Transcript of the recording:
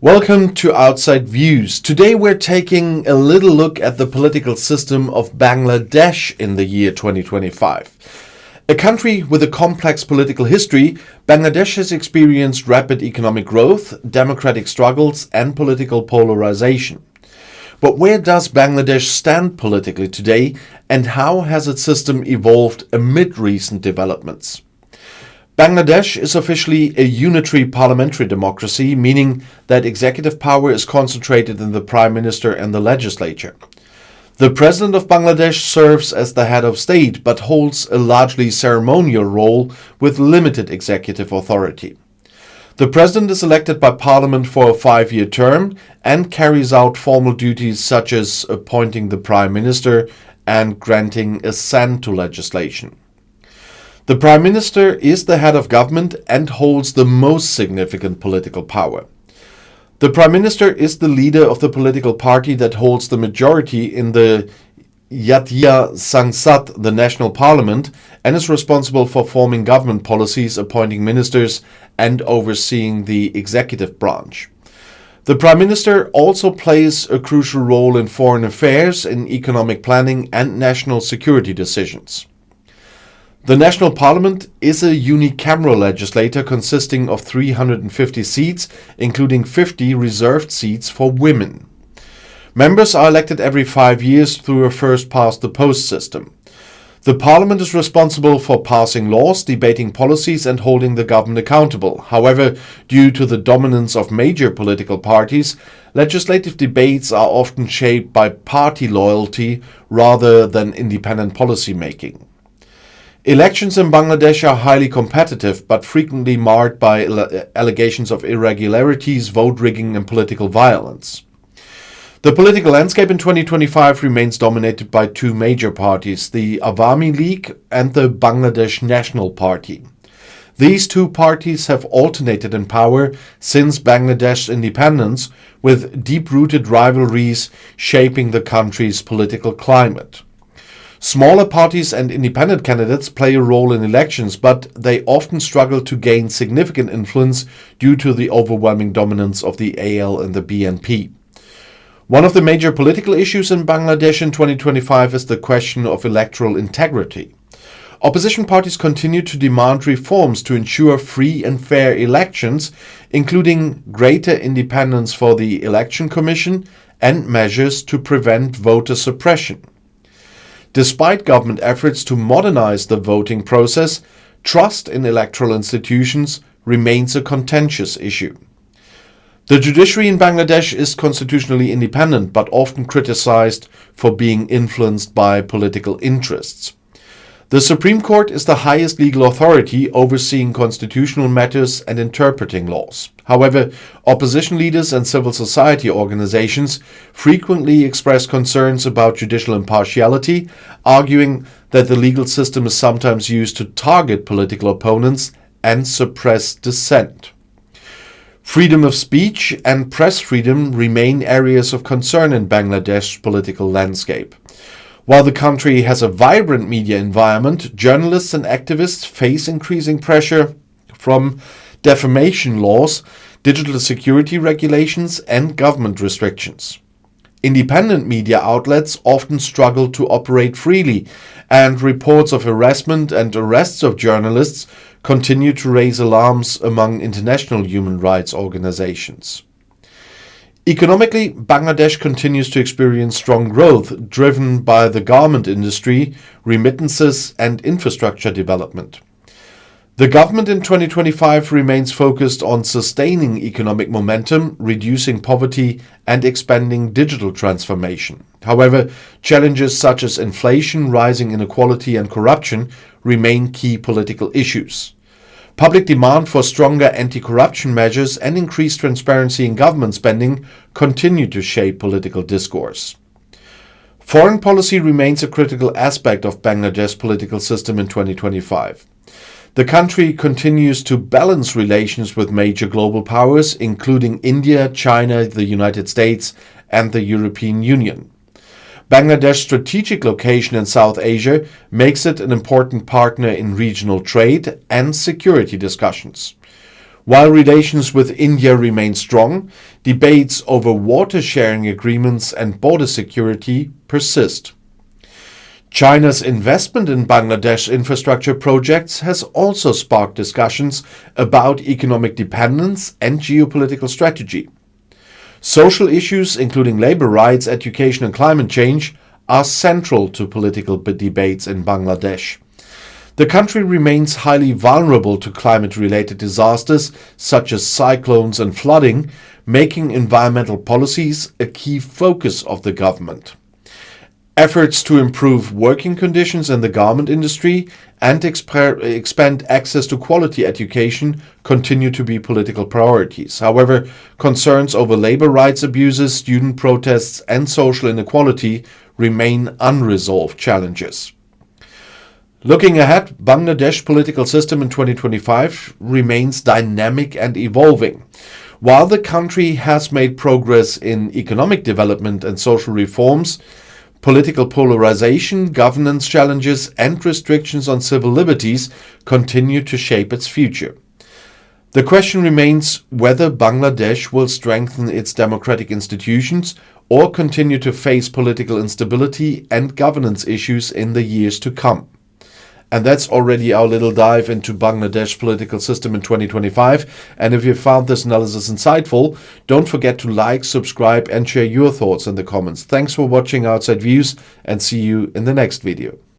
Welcome to Outside Views. Today we're taking a little look at the political system of Bangladesh in the year 2025. A country with a complex political history, Bangladesh has experienced rapid economic growth, democratic struggles, and political polarization. But where does Bangladesh stand politically today, and how has its system evolved amid recent developments? Bangladesh is officially a unitary parliamentary democracy, meaning that executive power is concentrated in the Prime Minister and the legislature. The President of Bangladesh serves as the head of state, but holds a largely ceremonial role with limited executive authority. The President is elected by Parliament for a 5-year term and carries out formal duties such as appointing the Prime Minister and granting assent to legislation. The Prime Minister is the head of government and holds the most significant political power. The Prime Minister is the leader of the political party that holds the majority in the Jatiya Sangsad, the national parliament, and is responsible for forming government policies, appointing ministers, and overseeing the executive branch. The Prime Minister also plays a crucial role in foreign affairs, in economic planning, and national security decisions. The National Parliament is a unicameral legislature consisting of 350 seats, including 50 reserved seats for women. Members are elected every 5 years through a first-past-the-post system. The Parliament is responsible for passing laws, debating policies, and holding the government accountable. However, due to the dominance of major political parties, legislative debates are often shaped by party loyalty rather than independent policy making. Elections in Bangladesh are highly competitive, but frequently marred by allegations of irregularities, vote rigging, and political violence. The political landscape in 2025 remains dominated by two major parties, the Awami League and the Bangladesh National Party. These two parties have alternated in power since Bangladesh's independence, with deep-rooted rivalries shaping the country's political climate. Smaller parties and independent candidates play a role in elections, but they often struggle to gain significant influence due to the overwhelming dominance of the AL and the BNP. One of the major political issues in Bangladesh in 2025 is the question of electoral integrity. Opposition parties continue to demand reforms to ensure free and fair elections, including greater independence for the Election Commission and measures to prevent voter suppression. Despite government efforts to modernize the voting process, trust in electoral institutions remains a contentious issue. The judiciary in Bangladesh is constitutionally independent, but often criticized for being influenced by political interests. The Supreme Court is the highest legal authority overseeing constitutional matters and interpreting laws. However, opposition leaders and civil society organizations frequently express concerns about judicial impartiality, arguing that the legal system is sometimes used to target political opponents and suppress dissent. Freedom of speech and press freedom remain areas of concern in Bangladesh's political landscape. While the country has a vibrant media environment, journalists and activists face increasing pressure from defamation laws, digital security regulations, and government restrictions. Independent media outlets often struggle to operate freely, and reports of harassment and arrests of journalists continue to raise alarms among international human rights organizations. Economically, Bangladesh continues to experience strong growth, driven by the garment industry, remittances, and infrastructure development. The government in 2025 remains focused on sustaining economic momentum, reducing poverty, and expanding digital transformation. However, challenges such as inflation, rising inequality, and corruption remain key political issues. Public demand for stronger anti-corruption measures and increased transparency in government spending continue to shape political discourse. Foreign policy remains a critical aspect of Bangladesh's political system in 2025. The country continues to balance relations with major global powers, including India, China, the United States, and the European Union. Bangladesh's strategic location in South Asia makes it an important partner in regional trade and security discussions. While relations with India remain strong, debates over water sharing agreements and border security persist. China's investment in Bangladesh infrastructure projects has also sparked discussions about economic dependence and geopolitical strategy. Social issues, including labor rights, education, and climate change, are central to political debates in Bangladesh. The country remains highly vulnerable to climate-related disasters such as cyclones and flooding, making environmental policies a key focus of the government. Efforts to improve working conditions in the garment industry and expand access to quality education continue to be political priorities. However, concerns over labor rights abuses, student protests, and social inequality remain unresolved challenges. Looking ahead, Bangladesh political system in 2025 remains dynamic and evolving. While the country has made progress in economic development and social reforms, political polarization, governance challenges, and restrictions on civil liberties continue to shape its future. The question remains whether Bangladesh will strengthen its democratic institutions or continue to face political instability and governance issues in the years to come. And that's already our little dive into Bangladesh political system in 2025. And if you found this analysis insightful, don't forget to like, subscribe, and share your thoughts in the comments. Thanks for watching Outside Views, and see you in the next video.